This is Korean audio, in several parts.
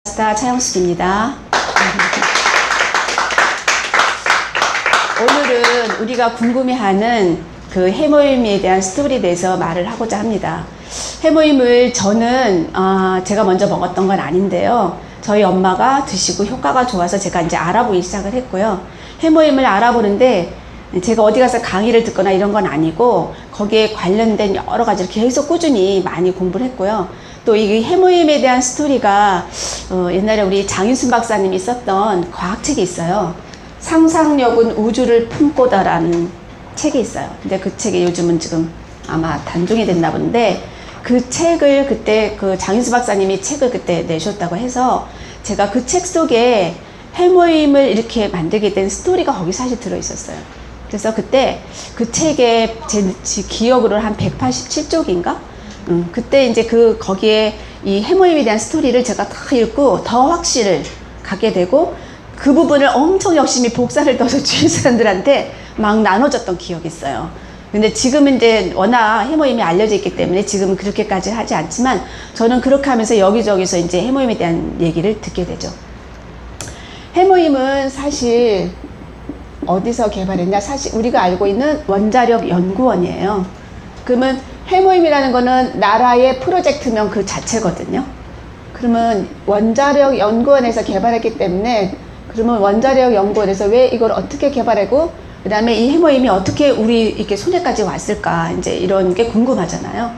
스타 차영숙입니다. 오늘은 우리가 궁금해하는 그 해모임에 대한 스토리에 대해서 말을 하고자 합니다. 해모임을 저는 제가 먼저 먹었던 건 아닌데요. 저희 엄마가 드시고 효과가 좋아서 제가 이제 알아보기 시작을 했고요. 해모임을 알아보는데 제가 어디 가서 강의를 듣거나 이런 건 아니고 거기에 관련된 여러 가지를 계속 꾸준히 많이 공부를 했고요. 또 이 해모임에 대한 스토리가 옛날에 우리 장윤순 박사님이 썼던 과학책이 있어요. 상상력은 우주를 품고다라는 책이 있어요. 근데 그 책이 요즘은 지금 아마 단종이 됐나 본데 그 책을 그때 그 장윤수 박사님이 책을 그때 내셨다고 해서 제가 그 책 속에 해모임을 이렇게 만들게 된 스토리가 거기 사실 들어있었어요. 그래서 그때 그 책에 제 기억으로 한 187쪽인가? 그때 이제 거기에 이 해모임에 대한 스토리를 제가 다 읽고 더 확신을 갖게 되고 그 부분을 엄청 열심히 복사를 떠서 주위 사람들한테 막 나눠줬던 기억이 있어요. 근데 지금은 이제 워낙 해모임이 알려져 있기 때문에 지금은 그렇게까지 하지 않지만 저는 그렇게 하면서 여기저기서 이제 해모임에 대한 얘기를 듣게 되죠. 해모임은 사실 어디서 개발했냐? 사실 우리가 알고 있는 원자력 연구원이에요. 그러면 해모임이라는 거는 나라의 프로젝트명 그 자체거든요. 그러면 원자력 연구원에서 개발했기 때문에 그러면 원자력 연구원에서 왜 이걸 어떻게 개발하고 그 다음에 이 해모임이 어떻게 우리 이렇게 손에까지 왔을까 이제 이런 게 궁금하잖아요.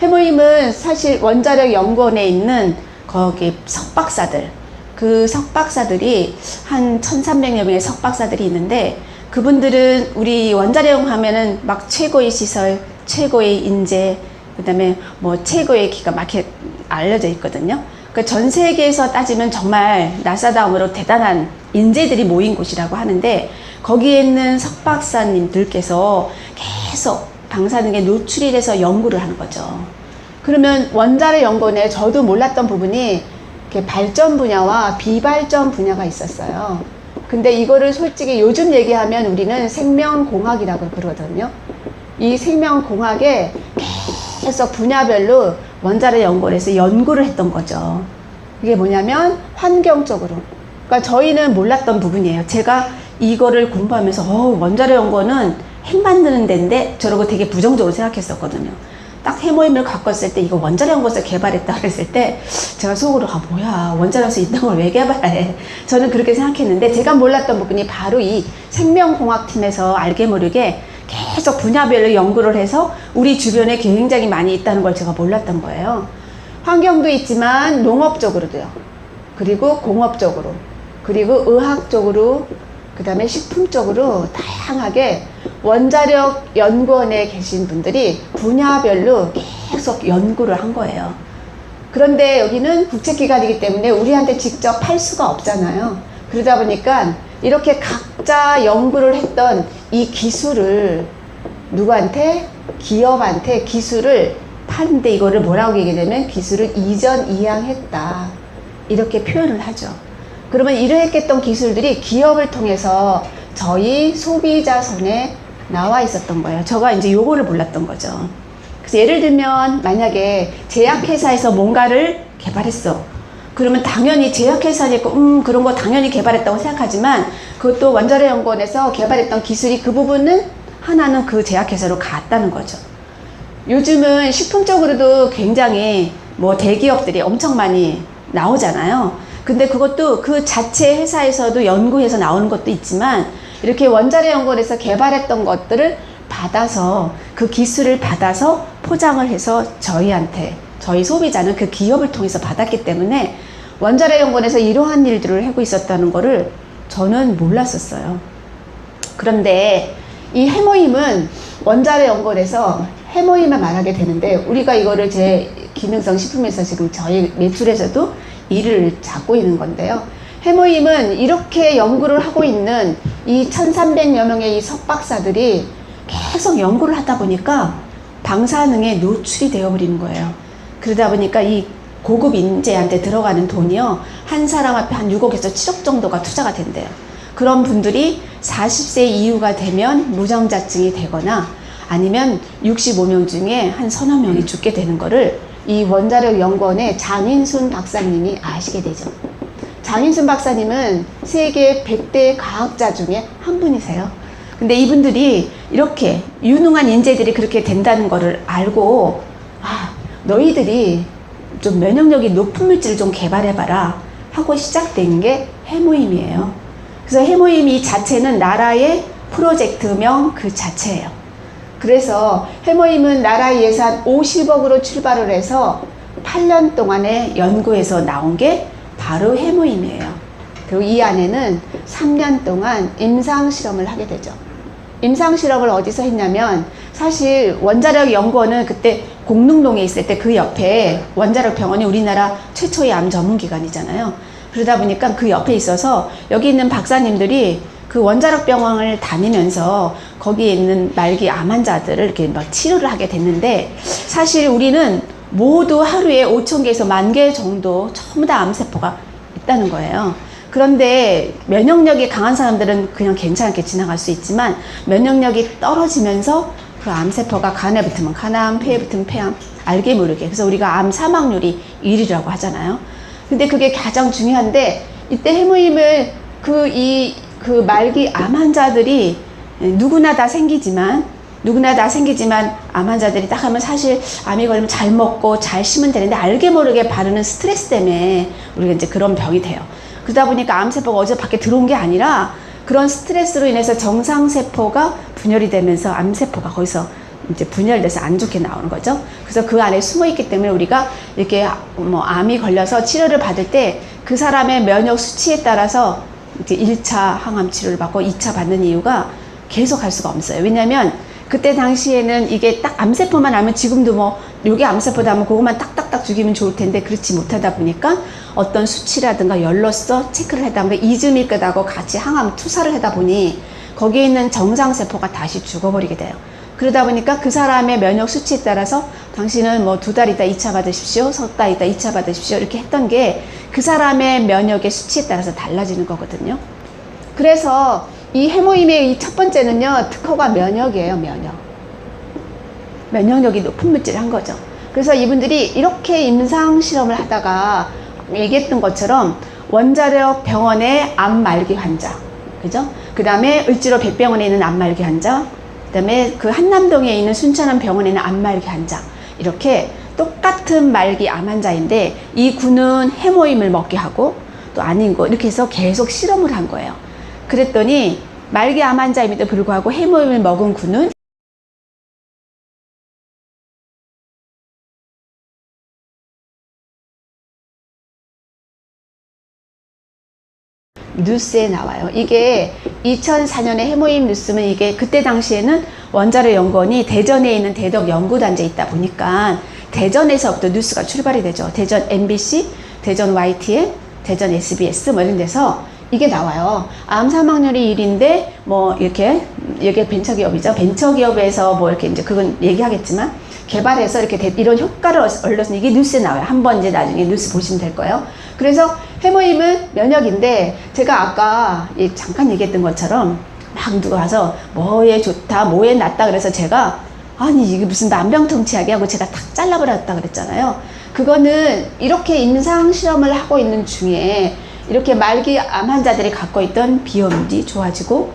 해모임은 사실 원자력 연구원에 있는 거기 석박사들 그 석박사들이 한 1300여 명의 석박사들이 있는데 그분들은 우리 원자력 하면은 막 최고의 시설, 최고의 인재, 그 다음에 뭐 최고의 기가 막 이렇게 알려져 있거든요. 그러니까 전 세계에서 따지면 정말 나사 다음으로 대단한 인재들이 모인 곳이라고 하는데 거기에 있는 석박사님들께서 계속 방사능에 노출이 돼서 연구를 하는 거죠. 그러면 원자력 연구원에 저도 몰랐던 부분이 이렇게 발전 분야와 비발전 분야가 있었어요. 근데 이거를 솔직히 요즘 얘기하면 우리는 생명공학이라고 그러거든요. 이 생명공학에 계속 분야별로 원자력 연구원에서 연구를 했던 거죠. 이게 뭐냐면 환경적으로. 그러니까 저희는 몰랐던 부분이에요. 제가 이거를 공부하면서 원자력 연구원은 핵 만드는 데인데 저러고 되게 부정적으로 생각했었거든요. 딱 해모임을 갖고 왔을 때 이거 원자력 연구원에서 개발했다 그랬을 때 제가 속으로 뭐야 원자력에서 이딴 걸 왜 개발해. 저는 그렇게 생각했는데 제가 몰랐던 부분이 바로 이 생명공학팀에서 알게 모르게 계속 분야별로 연구를 해서 우리 주변에 굉장히 많이 있다는 걸 제가 몰랐던 거예요. 환경도 있지만 농업적으로도요. 그리고 공업적으로 그리고 의학적으로 그 다음에 식품적으로 다양하게 원자력 연구원에 계신 분들이 분야별로 계속 연구를 한 거예요. 그런데 여기는 국책기관이기 때문에 우리한테 직접 팔 수가 없잖아요. 그러다 보니까 이렇게 각자 연구를 했던 이 기술을 누구한테? 기업한테 기술을 파는데 이거를 뭐라고 얘기하냐면 기술을 이전 이양했다. 이렇게 표현을 하죠. 그러면 이러했던 기술들이 기업을 통해서 저희 소비자 손에 나와 있었던 거예요. 제가 이제 요거를 몰랐던 거죠. 그래서 예를 들면 만약에 제약회사에서 뭔가를 개발했어. 그러면 당연히 제약회사니까 그런 거 당연히 개발했다고 생각하지만 그것도 원자력 연구원에서 개발했던 기술이 그 부분은 하나는 그 제약회사로 갔다는 거죠. 요즘은 식품적으로도 굉장히 뭐 대기업들이 엄청 많이 나오잖아요. 근데 그것도 그 자체 회사에서도 연구해서 나오는 것도 있지만 이렇게 원자력 연구원에서 개발했던 것들을 받아서 그 기술을 받아서 포장을 해서 저희한테 저희 소비자는 그 기업을 통해서 받았기 때문에 원자력 연구원에서 이러한 일들을 하고 있었다는 거를 저는 몰랐었어요. 그런데 이 해모임은 원자력 연구원에서 해모임을 말하게 되는데 우리가 이거를 제 기능성 식품에서 지금 저희 매출에서도 일을 잡고 있는 건데요. 해모임은 이렇게 연구를 하고 있는 이 1300여 명의 이 석박사들이 계속 연구를 하다 보니까 방사능에 노출이 되어버리는 거예요. 그러다 보니까 이 고급 인재한테 들어가는 돈이요. 한 사람 앞에 한 6억에서 7억 정도가 투자가 된대요. 그런 분들이 40세 이후가 되면 무정자증이 되거나 아니면 65명 중에 한 서너 명이 죽게 되는 거를 이 원자력 연구원의 장인순 박사님이 아시게 되죠. 장인순 박사님은 세계 100대 과학자 중에 한 분이세요. 근데 이분들이 이렇게 유능한 인재들이 그렇게 된다는 거를 알고, 너희들이 좀 면역력이 높은 물질을 좀 개발해봐라 하고 시작된 게 해모임이에요. 그래서 해모임 이 자체는 나라의 프로젝트명 그 자체예요. 그래서 해모임은 나라 예산 50억으로 출발을 해서 8년 동안의 연구에서 나온 게 바로 해모임이에요. 그리고 이 안에는 3년 동안 임상실험을 하게 되죠. 임상실험을 어디서 했냐면, 사실 원자력 연구원은 그때 공릉동에 있을 때 그 옆에 원자력 병원이 우리나라 최초의 암 전문기관이잖아요. 그러다 보니까 그 옆에 있어서 여기 있는 박사님들이 그 원자력 병원을 다니면서 거기에 있는 말기 암 환자들을 이렇게 막 치료를 하게 됐는데, 사실 우리는 모두 하루에 5,000개에서 10,000개 정도 전부 다 암세포가 있다는 거예요. 그런데 면역력이 강한 사람들은 그냥 괜찮게 지나갈 수 있지만, 면역력이 떨어지면서 그 암세포가 간에 붙으면 간암, 폐에 붙으면 폐암, 알게 모르게. 그래서 우리가 암 사망률이 1위라고 하잖아요. 근데 그게 가장 중요한데, 이때 해모임을 그 말기 암 환자들이 누구나 다 생기지만 암 환자들이 딱 하면 사실 암이 걸리면 잘 먹고 잘 쉬면 되는데, 알게 모르게 바르는 스트레스 때문에 우리가 이제 그런 병이 돼요. 그러다 보니까 암세포가 어디서 밖에 들어온 게 아니라 그런 스트레스로 인해서 정상세포가 분열이 되면서 암세포가 거기서 이제 분열돼서 안 좋게 나오는 거죠. 그래서 그 안에 숨어 있기 때문에 우리가 이렇게 뭐 암이 걸려서 치료를 받을 때 그 사람의 면역 수치에 따라서 이제 1차 항암 치료를 받고 2차 받는 이유가 계속 할 수가 없어요. 왜냐면 그때 당시에는 이게 딱 암세포만 하면, 지금도 뭐 요게 암세포다 하면 그것만 딱딱딱 죽이면 좋을 텐데 그렇지 못하다 보니까 어떤 수치라든가 열로서 체크를 하다 보니까 이즈밀크하고 같이 항암 투사를 하다 보니 거기에 있는 정상세포가 다시 죽어버리게 돼요. 그러다 보니까 그 사람의 면역 수치에 따라서 당신은 뭐 2달 있다 2차 받으십시오, 3달 있다 2차 받으십시오 이렇게 했던 게 그 사람의 면역의 수치에 따라서 달라지는 거거든요. 그래서 이 해모임의 이 첫 번째는요, 특허가 면역이에요. 면역력이 높은 물질을 한 거죠. 그래서 이분들이 이렇게 임상실험을 하다가 얘기했던 것처럼 원자력 병원의 암 말기 환자, 그죠? 그 다음에 을지로 백병원에 있는 암 말기 환자, 그 다음에 그 한남동에 있는 순천암 병원에 있는 암 말기 환자, 이렇게 똑같은 말기 암 환자인데 이 군은 해모임을 먹게 하고 또 아닌 거 이렇게 해서 계속 실험을 한 거예요. 그랬더니 말기 암 환자임에도 불구하고 해모임을 먹은 군은 뉴스에 나와요. 이게 2004년에 해모임 뉴스면, 이게 그때 당시에는 원자력 연구원이 대전에 있는 대덕 연구단지에 있다 보니까 대전에서부터 뉴스가 출발이 되죠. 대전 MBC, 대전 YTN, 대전 SBS 뭐 이런 데서 이게 나와요. 암 사망률이 1인데 뭐 이렇게, 이게 벤처기업이죠. 벤처기업에서 뭐 이렇게 이제 그건 얘기하겠지만 개발해서 이렇게 이런 효과를 얻어서 이게 뉴스에 나와요. 한번 이제 나중에 뉴스 보시면 될 거예요. 그래서 해모임은 면역인데, 제가 아까 잠깐 얘기했던 것처럼 막 누가 와서 뭐에 좋다, 뭐에 낫다 그래서 제가 아니 이게 무슨 만병통치약이 하고 제가 탁 잘라버렸다 그랬잖아요. 그거는 이렇게 임상실험을 하고 있는 중에 이렇게 말기 암 환자들이 갖고 있던 비염이 좋아지고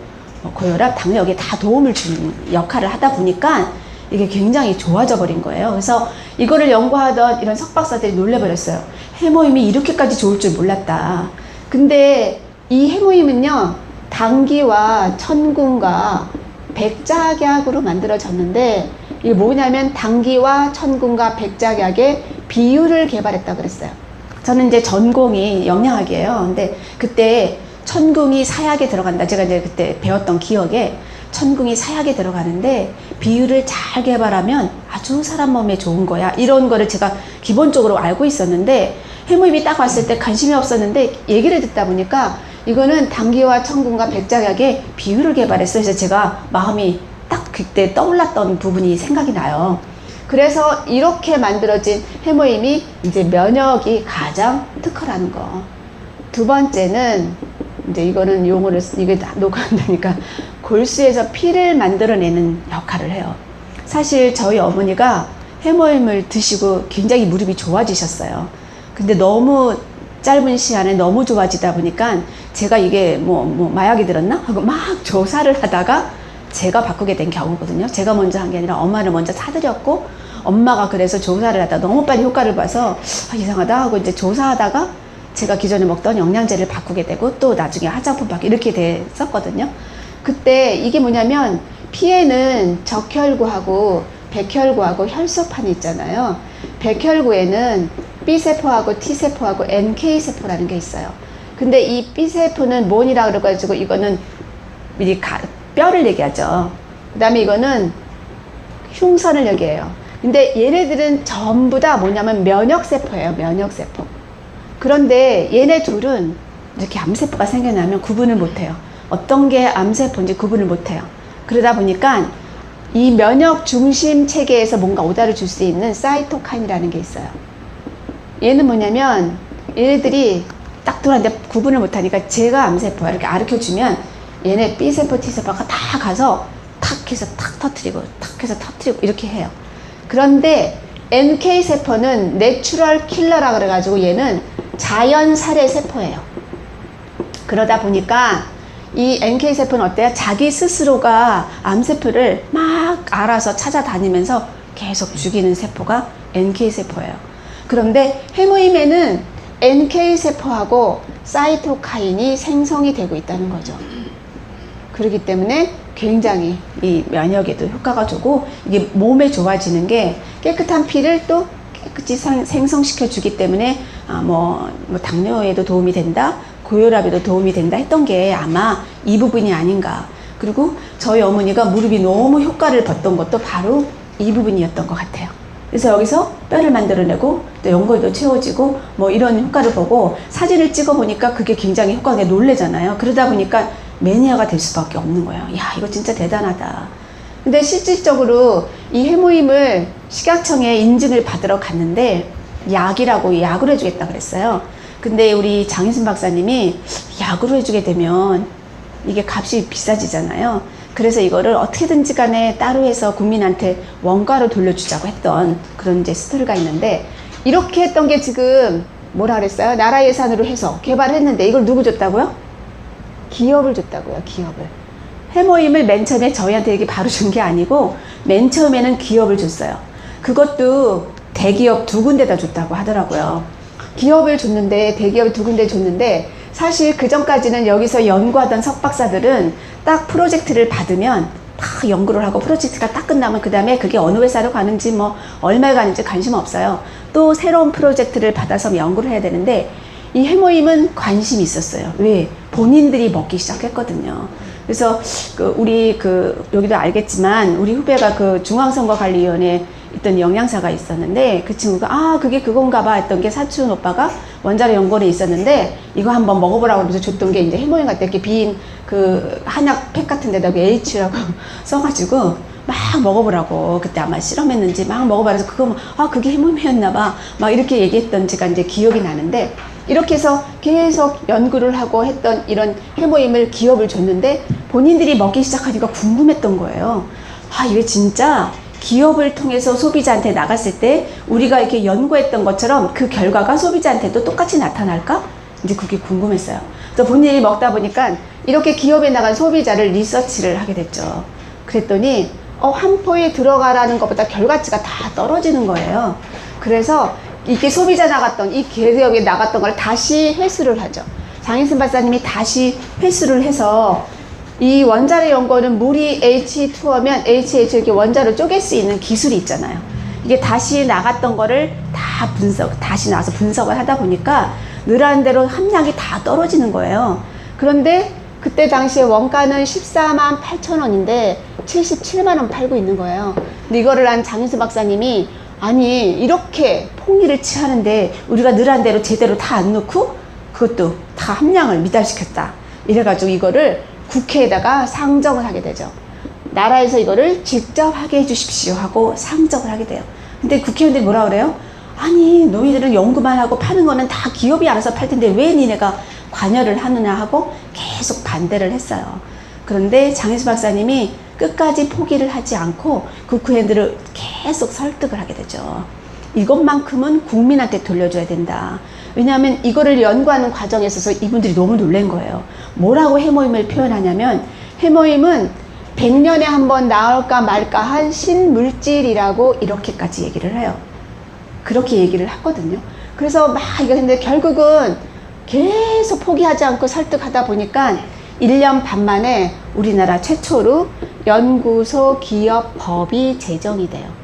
고혈압, 당뇨, 여기에 다 도움을 주는 역할을 하다 보니까 이게 굉장히 좋아져 버린 거예요. 그래서 이거를 연구하던 이런 석박사들이 놀래버렸어요. 해모임이 이렇게까지 좋을 줄 몰랐다. 근데 이 해모임은요, 당귀와 천궁과 백작약으로 만들어졌는데, 이게 뭐냐면 당귀와 천궁과 백작약의 비율을 개발했다 그랬어요. 저는 이제 전공이 영양학이에요. 근데 그때 천궁이 사약에 들어간다. 제가 이제 그때 배웠던 기억에 천궁이 사약에 들어가는데 비율을 잘 개발하면 아주 사람 몸에 좋은 거야. 이런 거를 제가 기본적으로 알고 있었는데, 해모임이 딱 왔을 때 관심이 없었는데 얘기를 듣다 보니까 이거는 당귀와 천궁과 백작약의 비율을 개발했어요. 그래서 제가 마음이 딱 그때 떠올랐던 부분이 생각이 나요. 그래서 이렇게 만들어진 해모임이 이제 면역이 가장 특허라는 거. 두 번째는 이제 이거는 용어를 이게 녹아온다니까 골수에서 피를 만들어내는 역할을 해요. 사실 저희 어머니가 해모임을 드시고 굉장히 무릎이 좋아지셨어요. 근데 너무 짧은 시간에 너무 좋아지다 보니까 제가 이게 뭐 마약이 들었나? 하고 막 조사를 하다가 제가 바꾸게 된 경우거든요. 제가 먼저 한 게 아니라 엄마를 먼저 사드렸고, 엄마가 그래서 조사를 하다 너무 빨리 효과를 봐서 이상하다 하고 이제 조사하다가 제가 기존에 먹던 영양제를 바꾸게 되고 또 나중에 화장품 바꾸고 이렇게 됐었거든요. 그때 이게 뭐냐면 피에는 적혈구하고 백혈구하고 혈소판이 있잖아요. 백혈구에는 B세포하고 T세포하고 NK세포라는 게 있어요. 근데 이 B세포는 뭔이라 그래가지고 이거는 뼈를 얘기하죠. 그 다음에 이거는 흉선을 얘기해요. 근데 얘네들은 전부 다 뭐냐면 면역세포예요. 면역세포. 그런데 얘네 둘은 이렇게 암세포가 생겨나면 구분을 못해요. 어떤 게 암세포인지 구분을 못해요. 그러다 보니까 이 면역 중심 체계에서 뭔가 오다를 줄 수 있는 사이토카인이라는 게 있어요. 얘는 뭐냐면 얘네들이 딱 들어왔는데 구분을 못하니까 제가 암세포야 이렇게 가르쳐주면 얘네 B세포, T세포가 다 가서 탁 해서 탁 터트리고 탁 해서 터트리고 이렇게 해요. 그런데 NK세포는 내추럴 킬러라 그래가지고 얘는 자연 살해 세포예요. 그러다 보니까 이 NK세포는 어때요? 자기 스스로가 암세포를 막 알아서 찾아다니면서 계속 죽이는 세포가 NK세포예요. 그런데 해모임에는 NK세포하고 사이토카인이 생성이 되고 있다는 거죠. 그렇기 때문에 굉장히 이 면역에도 효과가 좋고 이게 몸에 좋아지는 게 깨끗한 피를 또 깨끗이 생성시켜 주기 때문에 뭐 당뇨에도 도움이 된다, 고혈압에도 도움이 된다 했던 게 아마 이 부분이 아닌가. 그리고 저희 어머니가 무릎이 너무 효과를 봤던 것도 바로 이 부분이었던 것 같아요. 그래서 여기서 뼈를 만들어내고 또 연골도 채워지고 뭐 이런 효과를 보고 사진을 찍어 보니까 그게 굉장히 효과가 놀래잖아요. 그러다 보니까 매니아가 될 수밖에 없는 거예요. 야, 이거 진짜 대단하다. 근데 실질적으로 이 해모임을 식약청에 인증을 받으러 갔는데 약이라고 약으로 해주겠다 그랬어요. 근데 우리 장희순 박사님이 약으로 해주게 되면 이게 값이 비싸지잖아요. 그래서 이거를 어떻게든지 간에 따로 해서 국민한테 원가로 돌려주자고 했던 그런 이제 스토리가 있는데, 이렇게 했던 게 지금 뭐라 그랬어요? 나라 예산으로 해서 개발했는데 이걸 누구 줬다고요? 기업을 줬다고요. 기업을. 해모임을 맨 처음에 저희한테 이렇게 바로 준 게 아니고 맨 처음에는 기업을 줬어요. 그것도 대기업 2군데다 줬다고 하더라고요. 기업을 줬는데, 대기업을 2군데 줬는데, 사실 그 전까지는 여기서 연구하던 석박사들은 딱 프로젝트를 받으면 딱 연구를 하고 프로젝트가 딱 끝나면 그 다음에 그게 어느 회사로 가는지 뭐 얼마에 가는지 관심 없어요. 또 새로운 프로젝트를 받아서 연구를 해야 되는데 이 해모임은 관심이 있었어요. 왜? 본인들이 먹기 시작했거든요. 그래서 우리 여기도 알겠지만 우리 후배가 중앙선거관리위원회에 있던 영양사가 있었는데 그 친구가 그게 그건가 봐 했던 게 사촌 오빠가 원자로 연구원에 있었는데 이거 한번 먹어보라고 하면서 줬던 게 이제 해모임 같은 이렇게 빈 한약 팩 같은 데다가 H라고 써가지고 막 먹어보라고, 그때 아마 실험했는지 막 먹어봐서 그게 해모임이었나 봐 막 이렇게 얘기했던 제가 이제 기억이 나는데, 이렇게 해서 계속 연구를 하고 했던 이런 해모임을 기업을 줬는데 본인들이 먹기 시작하니까 궁금했던 거예요. 이게 진짜 기업을 통해서 소비자한테 나갔을 때 우리가 이렇게 연구했던 것처럼 그 결과가 소비자한테도 똑같이 나타날까? 이제 그게 궁금했어요. 또 본인이 먹다 보니까 이렇게 기업에 나간 소비자를 리서치를 하게 됐죠. 그랬더니 한 포에 들어가라는 것보다 결과치가 다 떨어지는 거예요. 그래서 이게 소비자 나갔던, 이 기업에 나갔던 걸 다시 회수를 하죠. 장희순 박사님이 다시 회수를 해서 이 원자로 연구원은 물이 H2O면 HH 이렇게 원자로 쪼갤 수 있는 기술이 있잖아요. 이게 다시 나갔던 거를 다 다시 나와서 분석을 하다 보니까 늘어난 대로 함량이 다 떨어지는 거예요. 그런데 그때 당시에 원가는 14만 8천 원인데 77만 원 팔고 있는 거예요. 근데 이거를 한 장희순 박사님이 아니 이렇게 폭리를 취하는데 우리가 늘어난 대로 제대로 다 안 넣고 그것도 다 함량을 미달시켰다. 이래가지고 이거를 국회에다가 상정을 하게 되죠. 나라에서 이거를 직접 하게 해주십시오 하고 상정을 하게 돼요. 근데 국회의원들이 뭐라 그래요? 아니 너희들은 연구만 하고 파는 거는 다 기업이 알아서 팔 텐데 왜 니네가 관여를 하느냐 하고 계속 반대를 했어요. 그런데 장희수 박사님이 끝까지 포기를 하지 않고 국회의원들을 계속 설득을 하게 되죠. 이것만큼은 국민한테 돌려줘야 된다. 왜냐하면 이거를 연구하는 과정에 있어서 이분들이 너무 놀란 거예요. 뭐라고 해모임을 표현하냐면 해모임은 100년에 한 번 나올까 말까 한 신물질이라고 이렇게까지 얘기를 해요. 그렇게 얘기를 하거든요. 그래서 막 이거 했는데 결국은 계속 포기하지 않고 설득하다 보니까 1년 반 만에 우리나라 최초로 연구소 기업 법이 제정이 돼요.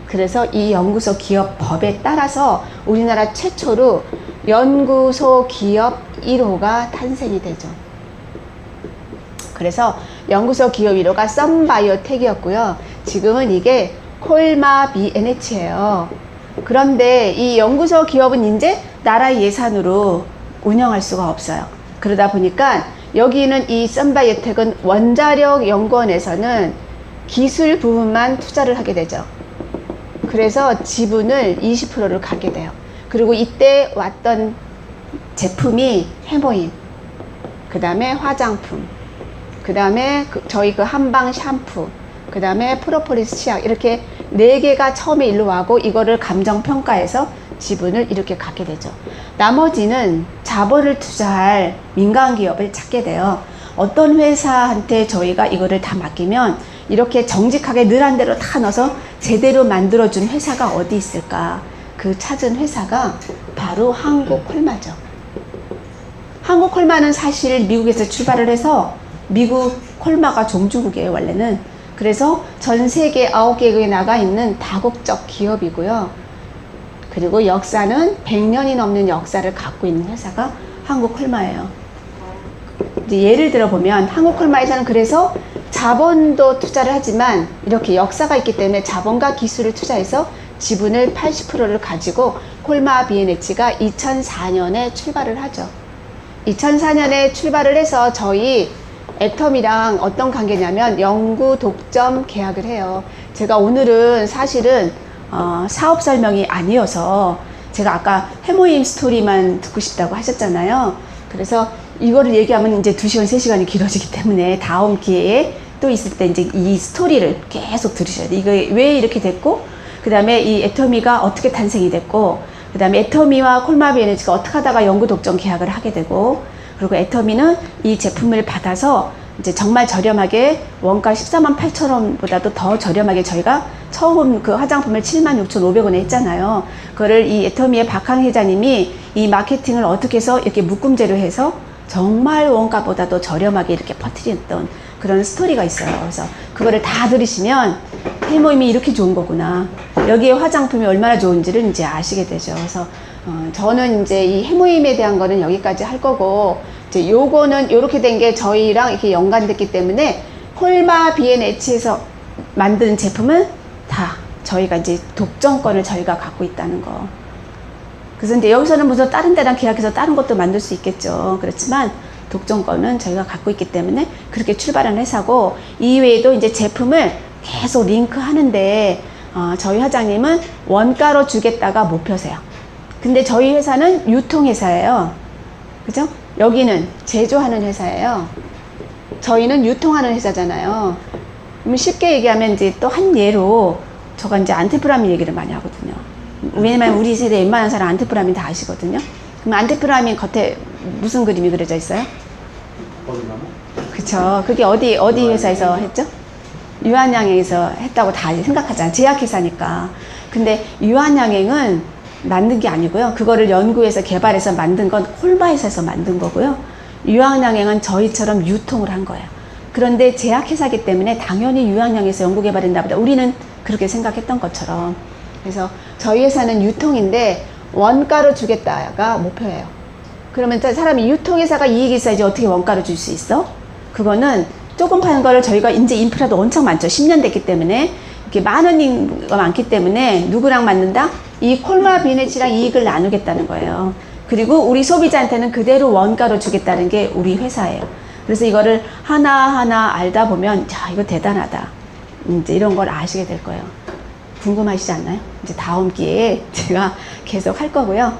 그래서 이 연구소 기업 법에 따라서 우리나라 최초로 연구소 기업 1호가 탄생이 되죠. 그래서 연구소 기업 1호가 썬바이오텍이었고요. 지금은 이게 콜마 BNH예요. 그런데 이 연구소 기업은 이제 나라의 예산으로 운영할 수가 없어요. 그러다 보니까 여기는 이 썬바이오텍은 원자력 연구원에서는 기술 부분만 투자를 하게 되죠. 그래서 지분을 20%를 갖게 돼요. 그리고 이때 왔던 제품이 해모임, 그 다음에 화장품, 그 다음에 저희 그 한방 샴푸, 그 다음에 프로폴리스 치약, 이렇게 4개가 처음에 일로 와고 이거를 감정평가해서 지분을 이렇게 갖게 되죠. 나머지는 자본을 투자할 민간 기업을 찾게 돼요. 어떤 회사한테 저희가 이거를 다 맡기면 이렇게 정직하게 늘 한 대로 다 넣어서 제대로 만들어준 회사가 어디 있을까? 그 찾은 회사가 바로 한국콜마죠. 한국콜마는 사실 미국에서 출발을 해서 미국 콜마가 종주국이에요, 원래는. 그래서 전 세계 9개국에 나가 있는 다국적 기업이고요. 그리고 역사는 100년이 넘는 역사를 갖고 있는 회사가 한국콜마예요. 이제 예를 들어 보면 한국콜마에서는 그래서 자본도 투자를 하지만 이렇게 역사가 있기 때문에 자본과 기술을 투자해서 지분을 80%를 가지고 콜마 BNH가 2004년에 출발을 하죠. 2004년에 출발을 해서 저희 애텀이랑 어떤 관계냐면 연구 독점 계약을 해요. 제가 오늘은 사실은 사업 설명이 아니어서 제가 아까 해모임 스토리만 듣고 싶다고 하셨잖아요. 그래서 이거를 얘기하면 이제 2시간, 3시간이 길어지기 때문에 다음 기회에 또 있을 때 이제 이 스토리를 계속 들으셔야 돼요. 이거 왜 이렇게 됐고, 그 다음에 이 애터미가 어떻게 탄생이 됐고, 그 다음에 애터미와 콜마 BNH가 어떻게 하다가 연구 독점 계약을 하게 되고, 그리고 애터미는 이 제품을 받아서 이제 정말 저렴하게 원가 14만 8천 원보다도 더 저렴하게 저희가 처음 그 화장품을 76,500원에 했잖아요. 그거를 이 애터미의 박항 회장님이 이 마케팅을 어떻게 해서 이렇게 묶음제로 해서 정말 원가보다도 저렴하게 이렇게 퍼뜨렸던 그런 스토리가 있어요. 그래서 그거를 다 들으시면 해모임이 이렇게 좋은 거구나, 여기에 화장품이 얼마나 좋은지를 이제 아시게 되죠. 그래서 저는 이제 이 해모임에 대한 거는 여기까지 할 거고, 이제 요거는 요렇게 된 게 저희랑 이렇게 연관됐기 때문에 콜마 BNH에서 만든 제품은 다 저희가 이제 독점권을 저희가 갖고 있다는 거. 그래서 이제 여기서는 무슨 다른 데랑 계약해서 다른 것도 만들 수 있겠죠. 그렇지만 독점권은 저희가 갖고 있기 때문에 그렇게 출발한 회사고, 이외에도 이제 제품을 계속 링크 하는데 저희 회장님은 원가로 주겠다가 목표세요. 근데 저희 회사는 유통회사예요. 그죠? 여기는 제조하는 회사예요. 저희는 유통하는 회사잖아요. 그럼 쉽게 얘기하면 이제 또 한 예로 저가 이제 안테프라민 얘기를 많이 하거든요. 왜냐면 우리 세대 웬만한 사람 안테프라민 다 아시거든요. 그럼 안테프라민 겉에 무슨 그림이 그려져 있어요? 그쵸. 그게 어디 회사에서 했죠? 유한양행에서 했다고 다 생각하잖아요. 제약회사니까. 근데 유한양행은 만든 게 아니고요. 그거를 연구해서 개발해서 만든 건 콜마에서 만든 거고요. 유한양행은 저희처럼 유통을 한 거예요. 그런데 제약회사기 때문에 당연히 유한양행에서 연구 개발했나 보다. 우리는 그렇게 생각했던 것처럼. 그래서 저희 회사는 유통인데 원가로 주겠다가 목표예요. 그러면 사람이 유통회사가 이익이 있어야지 어떻게 원가로 줄 수 있어? 그거는 조금 파는 거를 저희가 이제 인프라도 엄청 많죠. 10년 됐기 때문에 이렇게 많은 인구가 많기 때문에 누구랑 맞는다? 이 콜마 BNH랑 이익을 나누겠다는 거예요. 그리고 우리 소비자한테는 그대로 원가로 주겠다는 게 우리 회사예요. 그래서 이거를 하나하나 알다 보면 야, 이거 대단하다. 이제 이런 걸 아시게 될 거예요. 궁금하시지 않나요? 이제 다음 기회에 제가 계속 할 거고요.